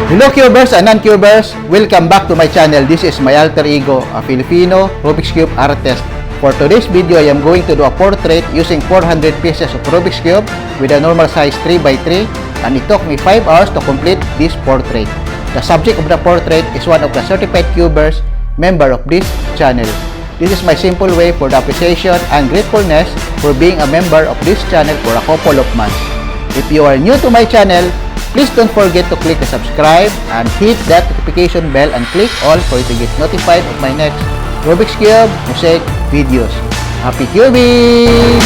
Hello cubers and non-cubers! Welcome back to my channel. This is my alter ego, a Filipino Rubik's Cube artist. For today's video, I am going to do a portrait using 400 pieces of Rubik's Cube with a normal size 3x3, and it took me 5 hours to complete this portrait. The subject of the portrait is one of the certified cubers member of this channel. This is my simple way for the appreciation and gratefulness for being a member of this channel for a couple of months. If you are new to my channel, please don't forget to click the subscribe and hit that notification bell and click all for you to get notified of my next Rubik's Cube mosaic videos. Happy cubing!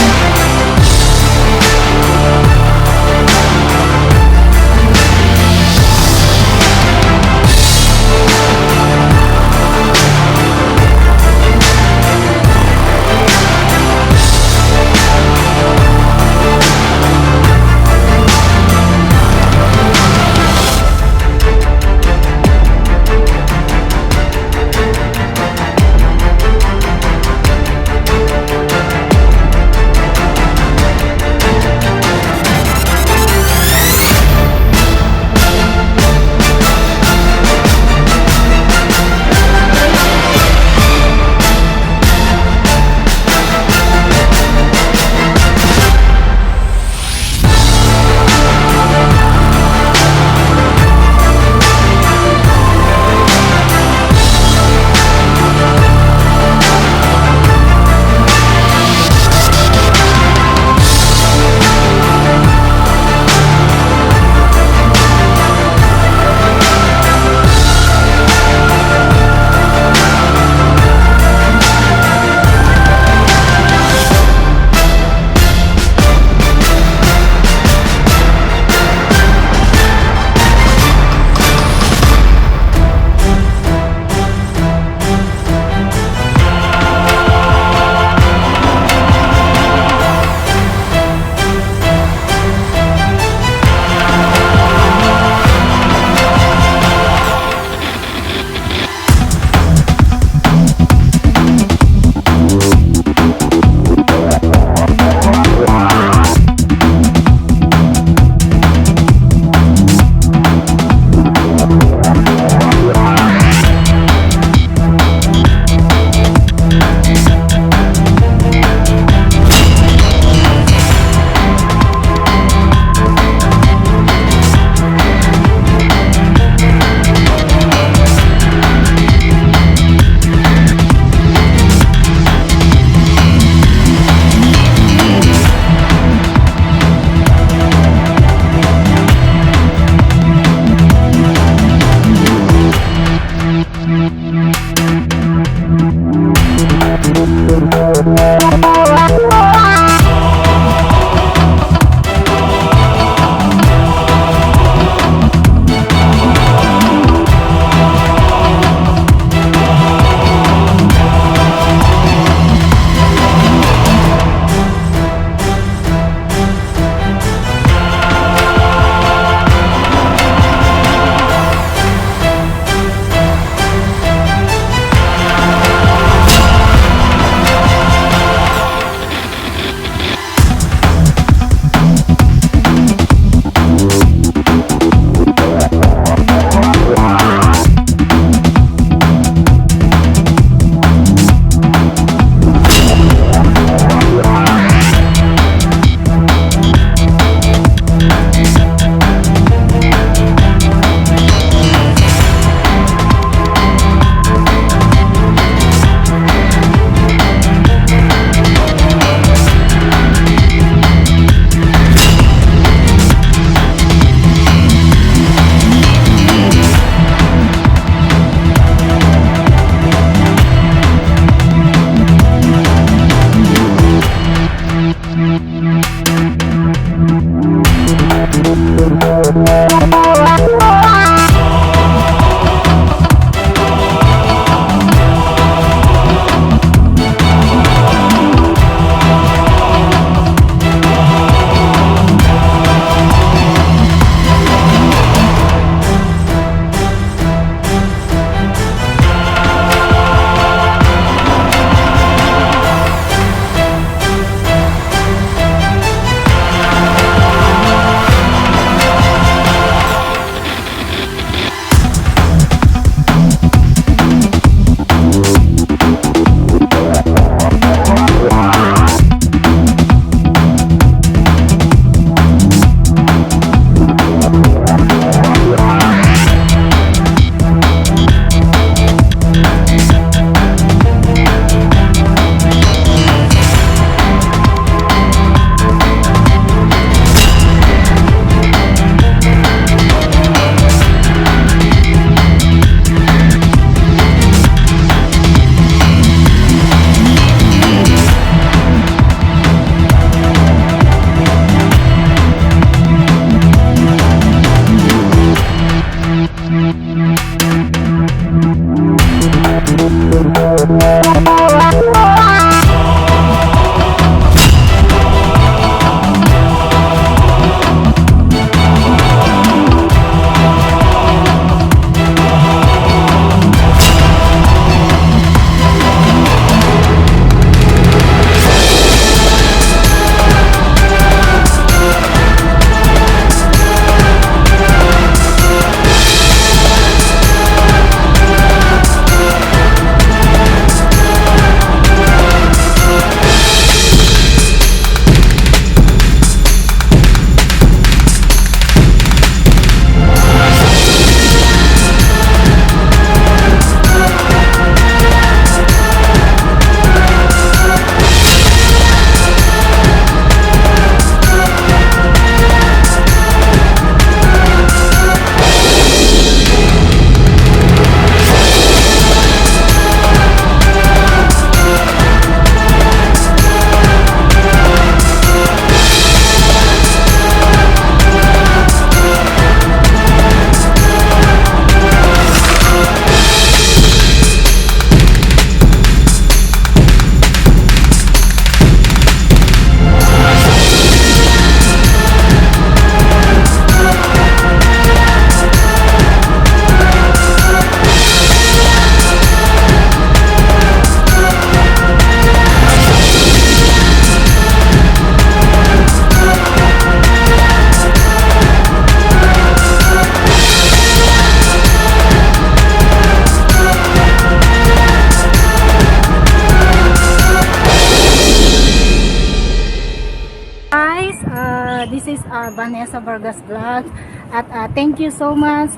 Vanessa Vargas Vlog. At thank you so much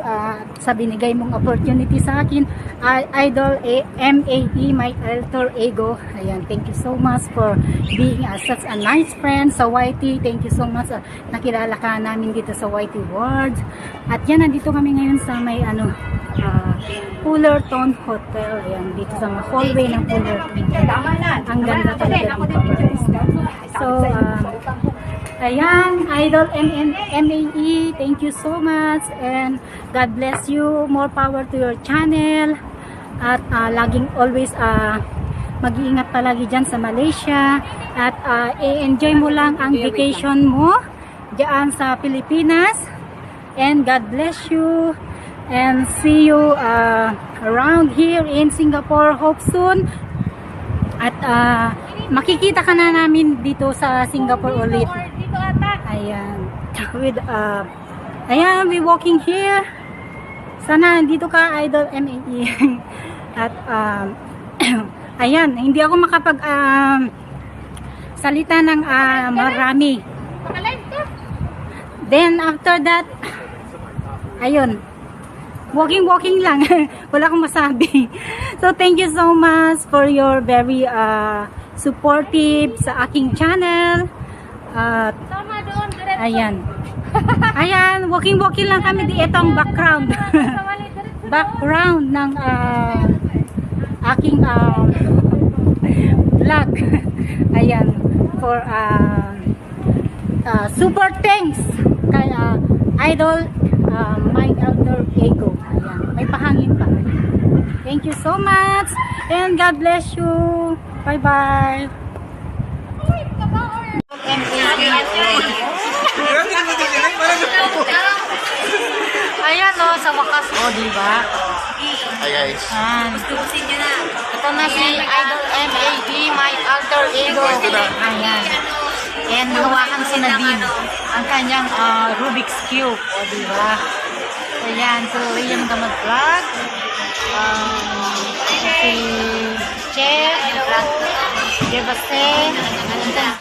sa binigay mong opportunity sa akin. Idol MAE, my aLTeR eGo. Ayan, thank you so much for being such a nice friend sa YT. Thank you so much. Nakilala ka namin dito sa YT World. At yan, nandito kami ngayon sa may Fullerton Hotel. Ayan, dito sa hallway ng Fullerton. Ang ganda talaga dito. So, ayan, Idol MAE, thank you so much and God bless you. More power to your channel. At laging always mag-iingat palagi dyan sa Malaysia. At i-enjoy mo lang ang vacation mo dyan sa Pilipinas. And God bless you. And see you around here in Singapore. Hope soon. At makikita ka na namin dito sa Singapore ulit. Ayan. With ayan, we walking here. Sana dito ka, Idol MAE. At ayan, hindi ako makapag salita ng marami. Then after that, ayun, walking lang. Wala akong masabi. So thank you so much for your very supportive sa aking channel. Ayan. Ayan, walking lang kami di itong background. Background ng aking vlog. Ayan, for super thanks kay Idol my aLTeR eGo. Ayan, may pahangin pa. Thank you so much and God bless you. Bye bye. Ayan o, sa wakas o, diba? Hi guys. Ito na si Idol MAE, my aLTeR eGo. Ayan. And hawakan si Nadine ang kanyang Rubik's Cube. O, diba? Ayan, so yung damag vlog. Si Chef, Devase, ayan.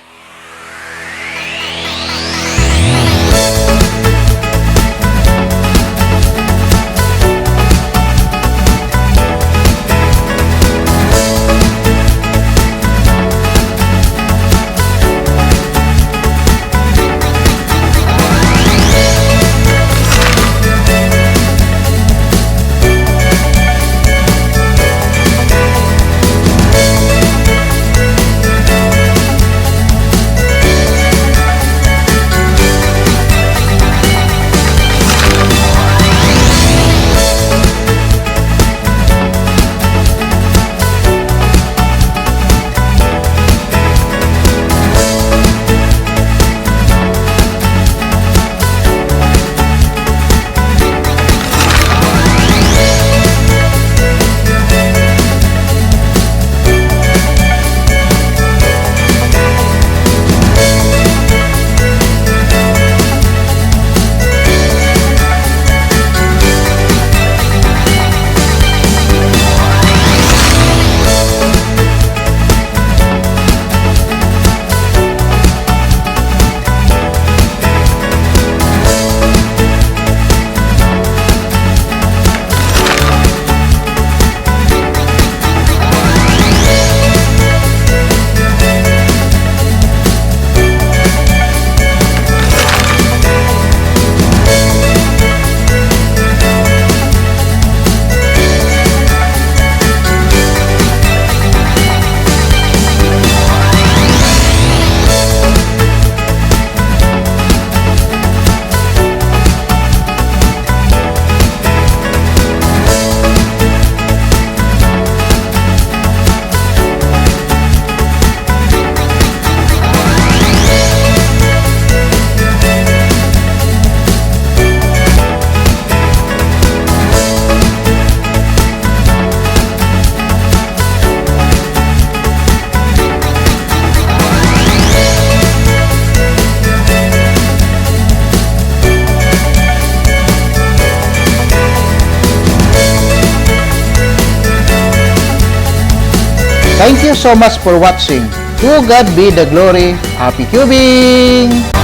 Thank you so much for watching. To God be the glory. Happy cubing!